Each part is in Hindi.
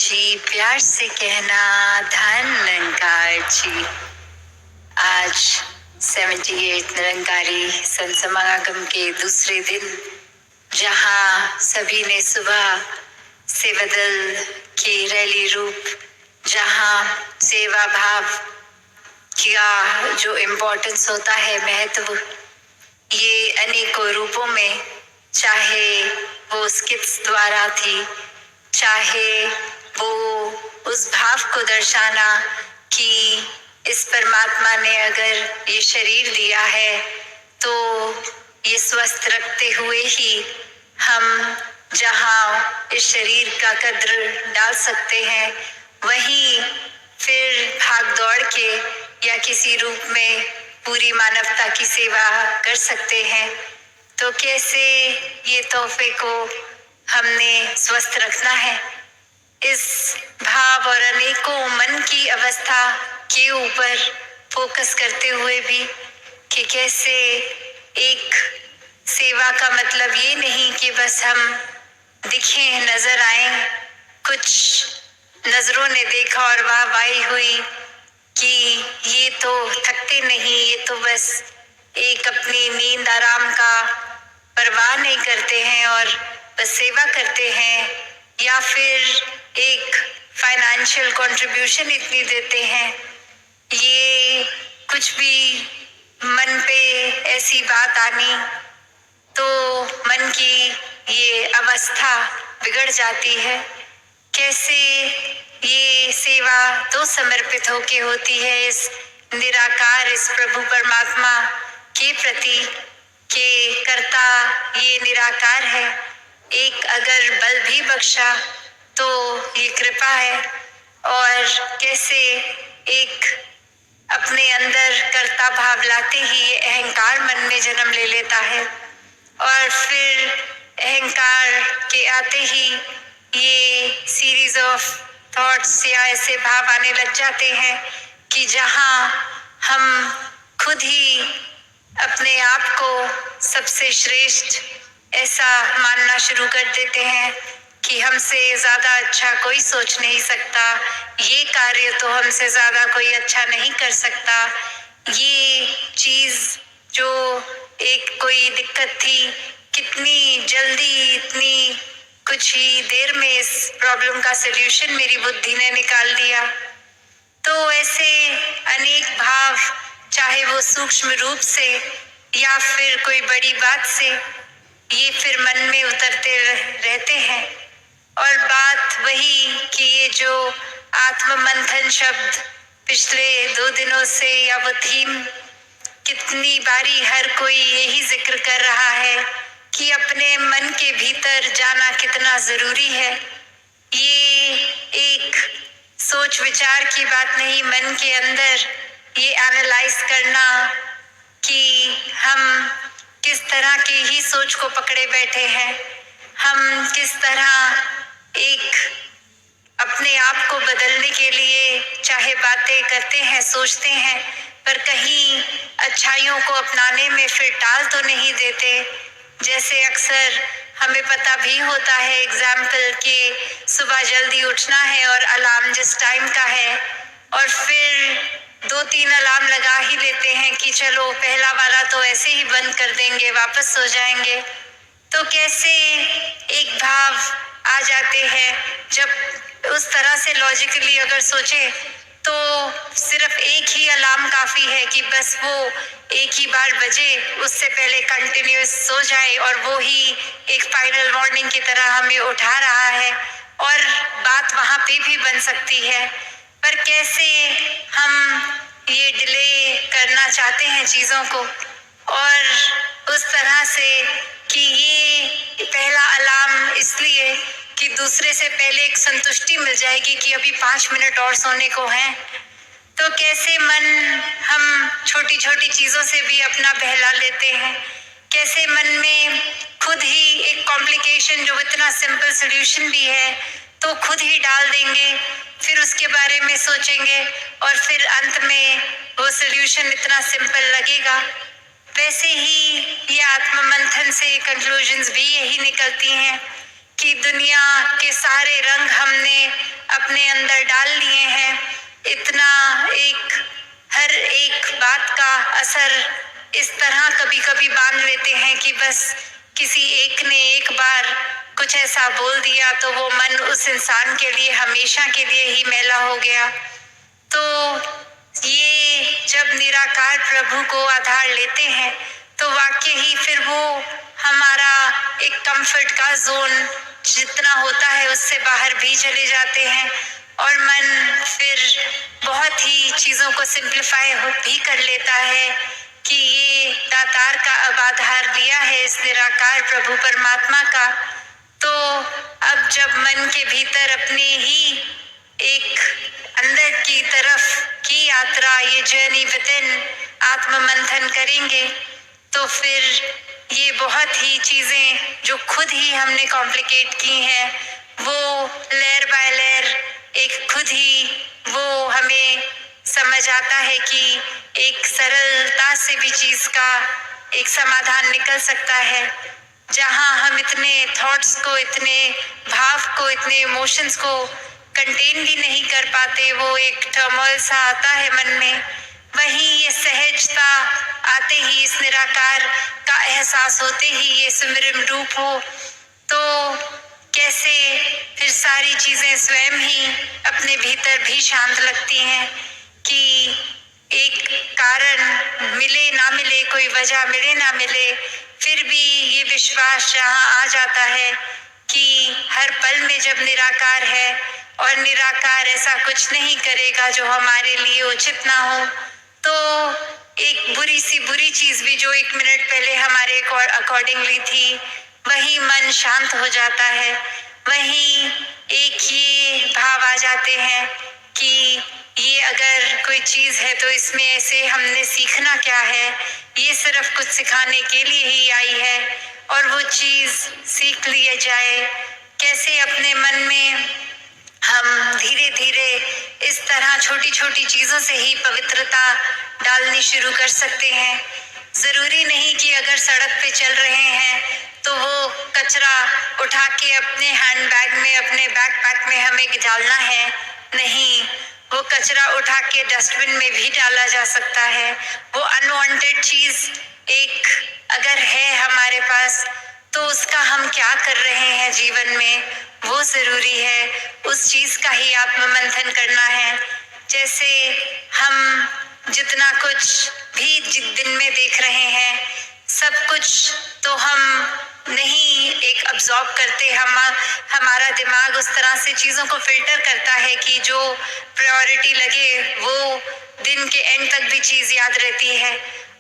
जी प्यार से कहना धन जी। आज 78 निरंकारी संत समागम के दूसरे दिन, जहां सभी ने सुबह से बदल के रैली रूप, जहां सेवा भाव का जो इम्पोर्टेंस होता है, महत्व, ये अनेकों रूपों में, चाहे वो स्किट्स द्वारा थी, चाहे वो उस भाव को दर्शाना कि इस परमात्मा ने अगर ये शरीर दिया है तो ये स्वस्थ रखते हुए ही हम जहां इस शरीर का कद्र डाल सकते हैं, वहीं फिर भाग दौड़ के या किसी रूप में पूरी मानवता की सेवा कर सकते हैं। तो कैसे ये तोहफे को हमने स्वस्थ रखना है, इस भाव और अनेकों मन की अवस्था के ऊपर फोकस करते हुए भी, कि कैसे एक सेवा का मतलब ये नहीं कि बस हम दिखें, नजर आए, कुछ नजरों ने देखा और वाहवाही हुई कि ये तो थकते नहीं, ये तो बस एक अपनी नींद आराम का परवाह नहीं करते हैं और बस सेवा करते हैं, या फिर एक फाइनेंशियल कंट्रीब्यूशन इतनी देते हैं। ये कुछ भी मन पे ऐसी बात आनी तो मन की ये अवस्था बिगड़ जाती है। कैसे ये सेवा तो समर्पित होके होती है इस निराकार, इस प्रभु परमात्मा के प्रति, के कर्ता ये निराकार है। एक अगर बल भी बख्शा तो ये कृपा है, और कैसे एक अपने अंदर कर्ता भाव लाते ही ये अहंकार मन में जन्म ले लेता है, और फिर अहंकार के आते ही ये सीरीज ऑफ थॉट्स या ऐसे भाव आने लग जाते हैं कि जहां हम खुद ही अपने आप को सबसे श्रेष्ठ ऐसा मानना शुरू कर देते हैं कि हमसे ज्यादा अच्छा कोई सोच नहीं सकता, ये कार्य तो हमसे ज्यादा कोई अच्छा नहीं कर सकता। ये चीज जो एक कोई दिक्कत थी, कितनी जल्दी, इतनी कुछ ही देर में इस प्रॉब्लम का सलूशन मेरी बुद्धि ने निकाल दिया। तो ऐसे अनेक भाव, चाहे वो सूक्ष्म रूप से या फिर कोई बड़ी बात से, ये फिर मन में उतरते रहते हैं। और बात वही कि ये जो आत्म मंथन शब्द पिछले 2 दिनों से, या वो थीम, कितनी बारी हर कोई यही जिक्र कर रहा है कि अपने मन के भीतर जाना कितना जरूरी है। ये एक सोच विचार की बात नहीं, मन के अंदर ये एनालाइज करना कि हम किस तरह की ही सोच को पकड़े बैठे हैं, हम किस तरह एक अपने आप को बदलने के लिए चाहे बातें करते हैं, सोचते हैं, पर कहीं अच्छाइयों को अपनाने में फिर टाल तो नहीं देते। जैसे अक्सर हमें पता भी होता है, एग्जाम्पल कि सुबह जल्दी उठना है और अलार्म जिस टाइम का है, और फिर 2-3 अलार्म लगा ही लेते हैं कि चलो पहला वाला तो ऐसे ही बंद कर देंगे, वापस सो जाएंगे। तो कैसे एक भाव आ जाते हैं, जब उस तरह से लॉजिकली अगर सोचे तो सिर्फ एक ही अलार्म काफी है कि बस वो एक ही बार बजे, उससे पहले कंटिन्यूस सो जाए, और वो ही एक फाइनल वार्निंग की तरह हमें उठा रहा है, और बात वहां पे भी बन सकती है। पर कैसे हम ये डिले करना चाहते हैं चीजों को, और उस तरह से कि ये पहला अलार्म इसलिए कि दूसरे से पहले एक संतुष्टि मिल जाएगी कि अभी 5 मिनट और सोने को हैं। तो कैसे मन हम छोटी छोटी चीजों से भी अपना बहला लेते हैं, कैसे मन में खुद ही एक कॉम्प्लिकेशन जो इतना सिंपल सोल्यूशन भी है तो खुद ही डाल देंगे, फिर उसके बारे में सोचेंगे, और फिर अंत में वो सोल्यूशन इतना सिंपल लगेगा। वैसे ही ये आत्म मंथन से कंक्लूजन्स भी यही निकलती हैं कि दुनिया के सारे रंग हमने इस तरह कभी कभी बांध लेते हैं कि बस किसी एक ने एक बार कुछ ऐसा बोल दिया तो वो मन उस इंसान के लिए हमेशा के लिए ही मैला हो गया। तो ये जब निराकार प्रभु को आधार लेते हैं तो वाकई ही फिर वो हमारा एक कंफर्ट का जोन जितना होता है उससे बाहर भी चले जाते हैं और मन फिर बहुत ही चीजों को सिंप्लीफाई भी कर लेता है कि ये दातार का अब आधार लिया है इस निराकार प्रभु परमात्मा का। तो अब जब मन के भीतर अपने ही एक अंदर की तरफ की यात्रा, ये जर्नी विदिन आत्म मंथन करेंगे तो फिर ये बहुत ही चीजें जो खुद ही हमने कॉम्प्लिकेट की हैं वो लेयर बाय लेयर एक खुद ही वो हमें समझ आता है कि एक सरलता से भी चीज का एक समाधान निकल सकता है। जहां हम इतने थॉट्स को, इतने भाव को, इतने इमोशंस को कंटेन भी नहीं कर पाते, वो एक टर्मोइल सा आता है मन में, वहीं ये सहजता आते ही, इस निराकार का एहसास होते ही ये सुमिरन रूप हो तो कैसे फिर सारी चीजें स्वयं ही अपने भीतर भी शांत लगती हैं कि एक कारण मिले ना मिले, कोई वजह मिले ना मिले, फिर भी ये विश्वास जहाँ आ जाता है कि हर पल में जब निराकार है और निराकार ऐसा कुछ नहीं करेगा जो हमारे लिए उचित ना हो, तो एक बुरी सी बुरी चीज भी जो एक मिनट पहले हमारे अकॉर्डिंगली थी, वही मन शांत हो जाता है। वही एक ये भाव आ जाते हैं कि ये अगर कोई चीज है तो इसमें ऐसे हमने सीखना क्या है, ये सिर्फ कुछ सिखाने के लिए ही आई है और वो चीज सीख लिया जाए। कैसे अपने मन में हम धीरे धीरे इस तरह छोटी छोटी चीजों से ही पवित्रता डालनी शुरू कर सकते हैं। जरूरी नहीं कि अगर सड़क पे चल रहे हैं तो वो कचरा उठा के अपने हैंडबैग में, अपने बैकपैक में हमें डालना है, नहीं, वो कचरा उठा के डस्टबिन में भी डाला जा सकता है। वो अनवांटेड चीज एक अगर है हमारे पास तो उसका हम क्या कर रहे हैं जीवन में वो जरूरी है, उस चीज का ही आत्ममंथन करना है। जैसे हम जितना कुछ भी दिन में देख रहे हैं सब कुछ तो हम नहीं एक अब्सॉर्ब करते, हमारा दिमाग उस तरह से चीजों को फिल्टर करता है कि जो प्रायोरिटी लगे वो दिन के एंड तक भी चीज याद रहती है।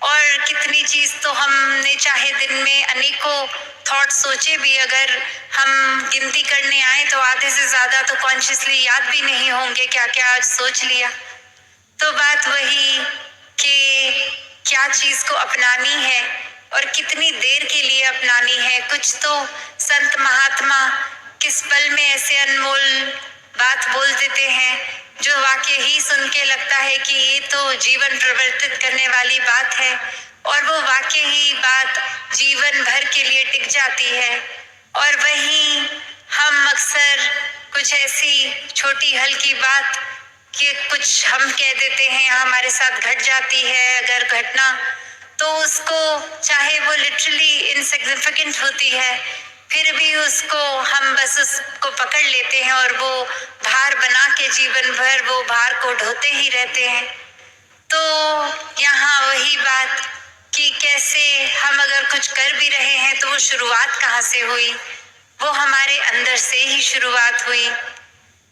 और कितनी चीज तो हमने चाहे दिन में अनेकों थॉट सोचे भी, अगर हम गिनती करने आए तो आधे से ज्यादा तो कॉन्शियसली याद भी नहीं होंगे क्या क्या आज सोच लिया। तो बात वही कि क्या चीज को अपनानी है और कितनी देर के लिए अपनानी है। कुछ तो संत महात्मा किस पल में ऐसे अनमोल बात बोल देते हैं जो वाकई ही सुन के लगता है कि ये तो जीवन परिवर्तित करने वाली बात है और वो वाकई ही बात जीवन भर के लिए टिक जाती है। और वहीं हम अक्सर कुछ ऐसी छोटी हल्की बात कि कुछ हम कह देते हैं, हमारे साथ घट जाती है अगर घटना, तो उसको चाहे वो लिटरली इनसिग्निफिकेंट होती है फिर भी उसको हम बस उसको पकड़ लेते हैं और वो भार बना के जीवन भर वो भार को ढोते ही रहते हैं। तो यहाँ वही बात कि कैसे हम अगर कुछ कर भी रहे हैं तो वो शुरुआत कहाँ से हुई, वो हमारे अंदर से ही शुरुआत हुई।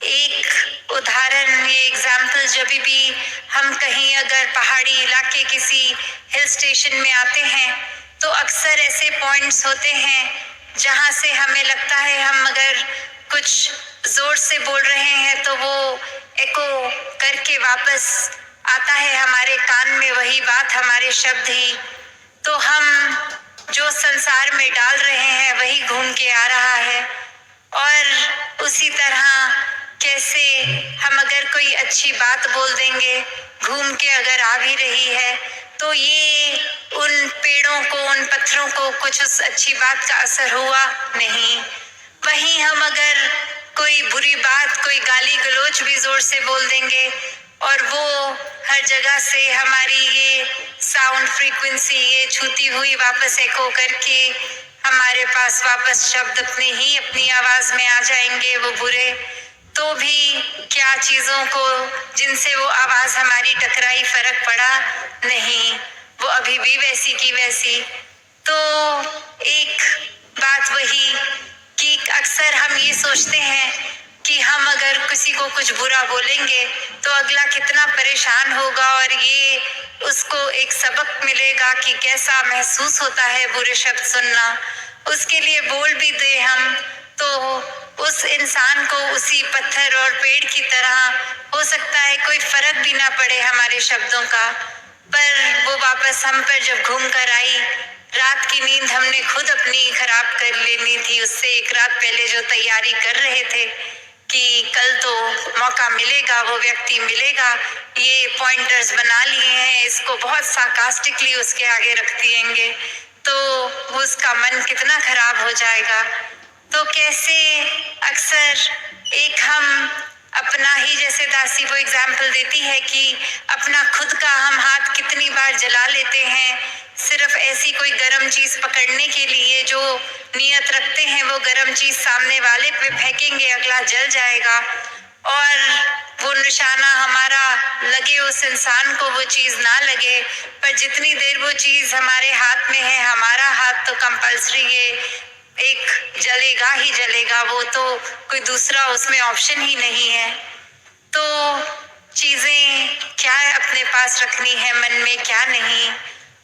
एक उदाहरण, ये एग्जाम्पल, जब भी हम कहीं अगर पहाड़ी इलाके किसी हिल स्टेशन में आते हैं तो अक्सर ऐसे पॉइंट्स होते हैं जहां से हमें लगता है हम अगर कुछ जोर से बोल रहे हैं तो वो एको करके वापस आता है हमारे कान में, वही बात, हमारे शब्द ही। तो हम जो संसार में डाल रहे हैं वही घूम के आ रहा है। और उसी तरह कैसे हम अगर कोई अच्छी बात बोल देंगे घूम के अगर आ भी रही है तो ये उन पेड़ों को, उन पत्थरों को कुछ उस अच्छी बात का असर हुआ नहीं। वहीं हम अगर कोई बुरी बात, कोई गाली गलौज भी जोर से बोल देंगे और वो हर जगह से हमारी ये साउंड फ्रीक्वेंसी ये छूती हुई वापस एको करके हमारे पास वापस शब्द अपनी आवाज में आ जाएंगे। वो बुरे तो भी क्या चीजों को जिनसे वो आवाज हमारी टकराई फर्क पड़ा नहीं, वो अभी भी वैसी की वैसी। तो एक बात वही कि अक्सर हम ये सोचते हैं कि हम अगर किसी को कुछ बुरा बोलेंगे तो अगला कितना परेशान होगा और ये उसको एक सबक मिलेगा कि कैसा महसूस होता है बुरे शब्द सुनना। उसके लिए बोल भी दे हम तो उस इंसान को उसी पत्थर और पेड़ की तरह हो सकता है कोई फर्क भी ना पड़े हमारे शब्दों का, पर वो वापस हम पर जब घूम कर आई, रात की नींद हमने खुद अपनी खराब कर लेनी थी। उससे एक रात पहले जो तैयारी कर रहे थे कि कल तो मौका मिलेगा, वो व्यक्ति मिलेगा, ये पॉइंटर्स बना लिए हैं, इसको बहुत सार्कास्टिकली उसके आगे रख दिएंगे, तो उसका मन कितना खराब हो जाएगा। तो कैसे अक्सर एक हम अपना ही, जैसे दासी वो एग्जाम्पल देती है कि अपना खुद का हम हाथ कितनी बार जला लेते हैं सिर्फ ऐसी कोई गर्म चीज पकड़ने के लिए, जो नियत रखते हैं वो गर्म चीज सामने वाले पे फेंकेंगे, अगला जल जाएगा और वो निशाना हमारा लगे, उस इंसान को वो चीज ना लगे, पर जितनी देर वो चीज हमारे हाथ में है, हमारा हाथ तो कंपल्सरी ये एक जलेगा ही जलेगा, वो तो कोई दूसरा उसमें ऑप्शन ही नहीं है। तो चीजें क्या अपने पास रखनी है मन में, क्या नहीं।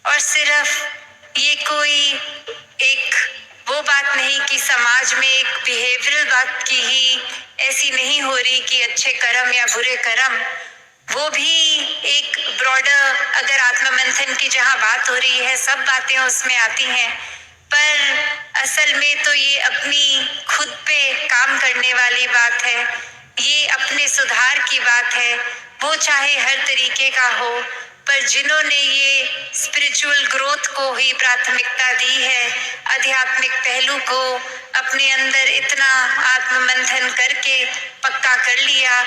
और सिर्फ ये कोई एक वो बात नहीं कि समाज में एक बिहेवियरल बात की ही ऐसी नहीं हो रही कि अच्छे कर्म या बुरे कर्म, वो भी एक ब्रॉडर अगर आत्ममंथन की जहाँ बात हो रही है, सब बातें उसमें आती हैं, पर असल में तो ये अपनी खुद पे काम करने वाली बात है, ये अपने सुधार की बात है। वो चाहे हर तरीके का हो, पर जिन्होंने ये स्पिरिचुअल ग्रोथ को ही प्राथमिकता दी है, आध्यात्मिक पहलू को अपने अंदर इतना आत्ममंथन करके पक्का कर लिया,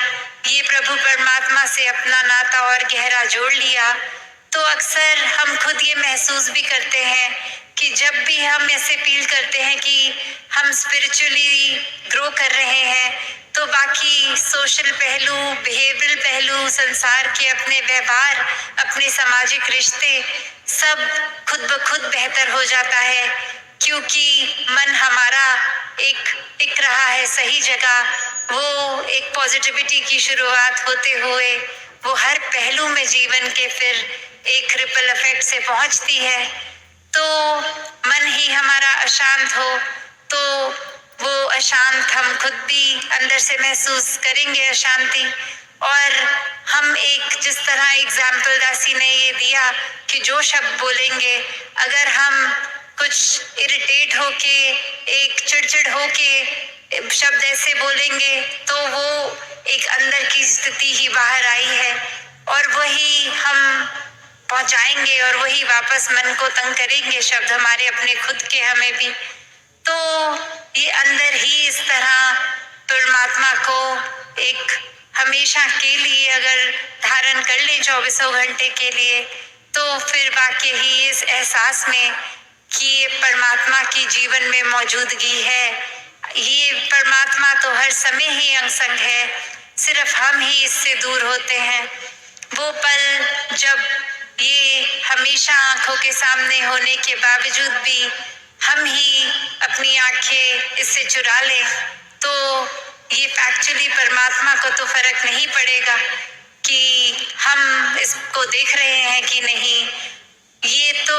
ये प्रभु परमात्मा से अपना नाता और गहरा जोड़ लिया, तो अक्सर हम खुद ये महसूस भी करते हैं कि जब भी हम ऐसे फील करते हैं कि हम स्पिरिचुअली ग्रो कर रहे हैं, तो बाकी सोशल पहलू, बिहेवियरल पहलू, संसार के अपने व्यवहार, अपने सामाजिक रिश्ते, सब खुद ब खुद बेहतर हो जाता है, क्योंकि मन हमारा एक टिक रहा है सही जगह। वो एक पॉजिटिविटी की शुरुआत होते हुए वो हर पहलू में जीवन के फिर एक रिपल इफेक्ट से पहुंचती है। तो मन ही हमारा अशांत हो तो वो अशांत हम खुद भी अंदर से महसूस करेंगे अशांति। और हम एक जिस तरह एग्जाम्पल दासी ने ये दिया कि जो शब्द बोलेंगे, अगर हम कुछ इरिटेट होके, एक चिड़चिड़ होके शब्द ऐसे बोलेंगे, तो वो एक अंदर की स्थिति ही बाहर आई है और वही हम पहुंचाएंगे और वही वापस मन को तंग करेंगे शब्द हमारे अपने खुद के हमें भी। तो ये अंदर ही इस तरह परमात्मा को एक हमेशा के लिए अगर धारण कर ले 24 घंटे के लिए, तो फिर वाकई ही इस एहसास में कि ये परमात्मा की जीवन में मौजूदगी है, ये परमात्मा तो हर समय ही अंग संग है, सिर्फ हम ही इससे दूर होते हैं। वो पल जब ये हमेशा आंखों के सामने होने के बावजूद भी हम ही अपनी आंखें इससे चुरा लें, तो ये फैक्चुअली परमात्मा को तो फर्क नहीं पड़ेगा कि हम इसको देख रहे हैं कि नहीं। ये तो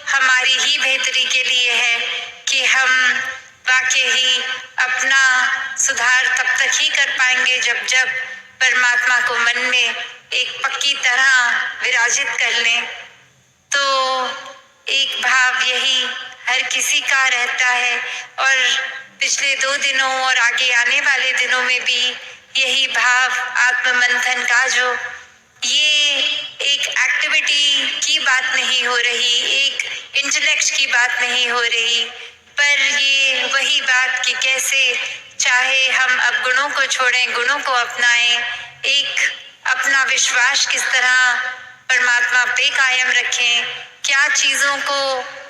हमारी ही बेहतरी के लिए है कि हम वाकई ही अपना सुधार तब तक ही कर पाएंगे जब जब परमात्मा को मन में एक पक्की तरह विराजित कर लें। तो एक भाव यही हर किसी का रहता है और पिछले 2 दिनों और आगे आने वाले दिनों में भी यही भाव आत्ममंथन का, जो ये एक एक्टिविटी की बात नहीं हो रही, एक इंटेलेक्ट की बात नहीं हो रही, पर ये वही बात कि कैसे चाहे हम अब गुणों को छोड़ें, गुणों को अपनाएं, एक अपना विश्वास किस तरह परमात्मा पे कायम रखें, क्या चीजों को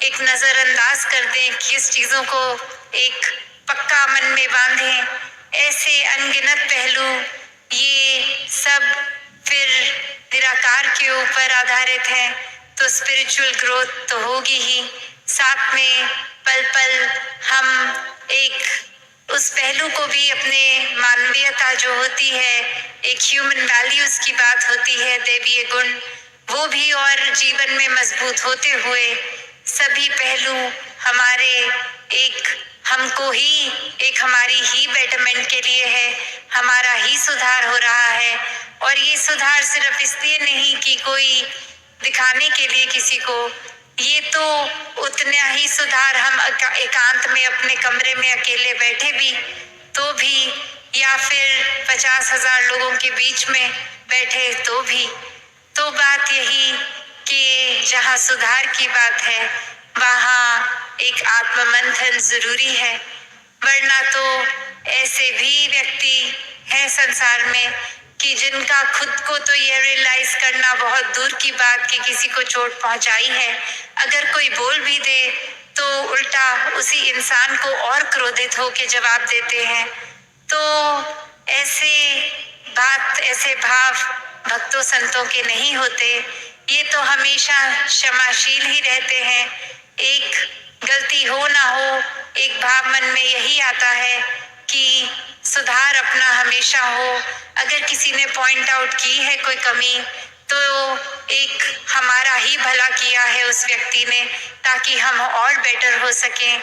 एक नजरअंदाज कर दें, किस चीजों को एक पक्का मन में बांधें, ऐसे अनगिनत पहलू, ये सब फिर निराकार के ऊपर आधारित है। तो स्पिरिचुअल ग्रोथ तो होगी ही, साथ में पल पल हम एक उस पहलू को भी अपने मानवीयता जो होती है, एक ह्यूमन वैल्यूज की बात होती है, दैवीय गुण, वो भी और जीवन में मजबूत होते हुए सभी पहलू हमारे एक हमको ही एक हमारी ही बेटरमेंट के लिए है, हमारा ही सुधार हो रहा है। और ये सुधार सिर्फ इसलिए नहीं कि कोई दिखाने के लिए किसी को, ये तो उतना ही सुधार हम एकांत में अपने कमरे में अकेले बैठे भी तो भी, या फिर 50,000 लोगों के बीच में बैठे तो भी, तो बात यही कि जहाँ सुधार की बात है वहाँ एक आत्ममंथन जरूरी है। वरना तो ऐसे भी व्यक्ति हैं संसार में कि जिनका खुद को तो ये रियलाइज करना बहुत दूर की बात कि किसी को चोट पहुंचाई है, अगर कोई बोल भी दे तो उल्टा उसी इंसान को और क्रोधित होकर जवाब देते हैं। तो ऐसे बात, ऐसे भाव भक्तों संतों के नहीं होते, ये तो हमेशा क्षमाशील ही रहते हैं। एक गलती हो ना हो, एक भाव मन में यही आता है कि सुधार अपना हमेशा हो। अगर किसी ने पॉइंट आउट की है कोई कमी, तो एक हमारा ही भला किया है उस व्यक्ति ने, ताकि हम और बेटर हो सकें।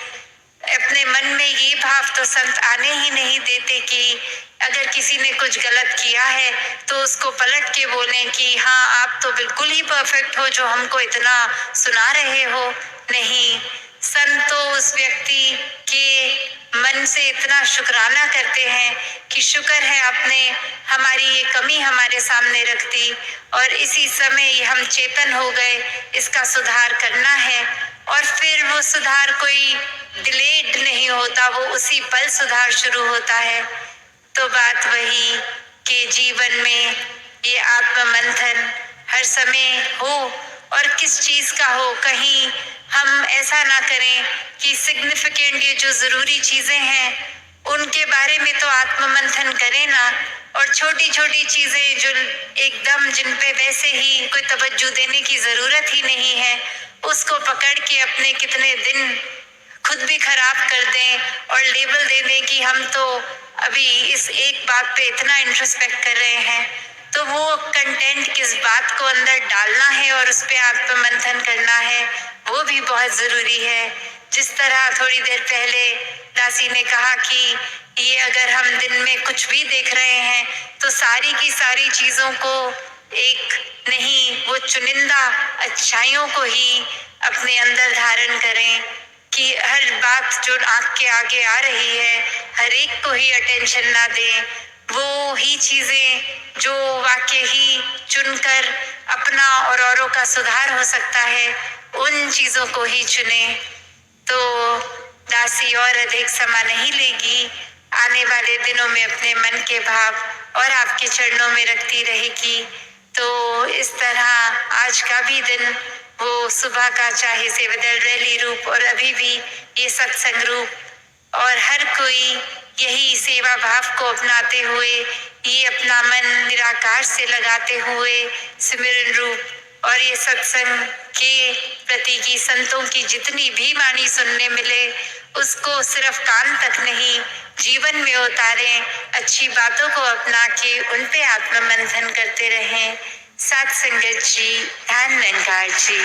अपने मन में ये भाव तो संत आने ही नहीं देते कि अगर किसी ने कुछ गलत किया है तो उसको पलट के बोलें कि हाँ आप तो बिल्कुल ही परफेक्ट हो जो हमको इतना सुना रहे हो। नहीं, संत तो उस व्यक्ति के मन से इतना शुक्राना करते हैं कि शुक्र है आपने हमारी ये कमी हमारे सामने रख दी और इसी समय हम चेतन हो गए, इसका सुधार करना है। और फिर वो सुधार कोई डिलेड नहीं होता, वो उसी पल सुधार शुरू होता है। तो बात वही कि जीवन में ये आत्ममंथन हर समय हो, और किस चीज का हो, कहीं हम ऐसा ना करें कि सिग्निफिकेंट ये जो जरूरी चीजें हैं उनके बारे में तो आत्ममंथन करें ना, और छोटी छोटी चीजें जो एकदम जिन पे वैसे ही कोई तवज्जो देने की जरूरत ही नहीं है, उसको पकड़ के अपने कितने दिन खुद भी खराब कर दें और लेबल दे दें कि हम तो अभी इस एक बात पे इतना इंट्रोस्पेक्ट कर रहे हैं। तो वो कंटेंट किस बात को अंदर डालना है और उस पे आत्ममंथन करना है, वो भी बहुत जरूरी है। जिस तरह थोड़ी देर पहले दासी ने कहा कि ये अगर हम दिन में कुछ भी देख रहे हैं तो सारी की सारी चीजों को एक नहीं, वो चुनिंदा अच्छाइयों को ही अपने अंदर धारण करें, कि हर बात जो आंख के आगे आ रही है हर एक को ही अटेंशन ना दें, वो ही चीजें जो वाकई ही चुनकर अपना और औरों का सुधार हो सकता है उन चीजों को ही चुने। तो दासी और अधिक समय नहीं लेगी, आने वाले दिनों में अपने मन के भाव और आपके चरणों में रखती रहेगी। तो इस तरह आज का भी दिन, वो सुबह का चाहे सेवादल रैली रूप और अभी भी ये सत्संग रूप, और हर कोई यही सेवा भाव को अपनाते हुए, ये अपना मन निराकार से लगाते हुए सिमरन रूप और ये सत्संग के प्रति की संतों की जितनी भी वाणी सुनने मिले उसको सिर्फ कान तक नहीं जीवन में उतारें, अच्छी बातों को अपना के उन पे आत्ममंथन करते रहें। सत संगत जी, धन निरंकार जी।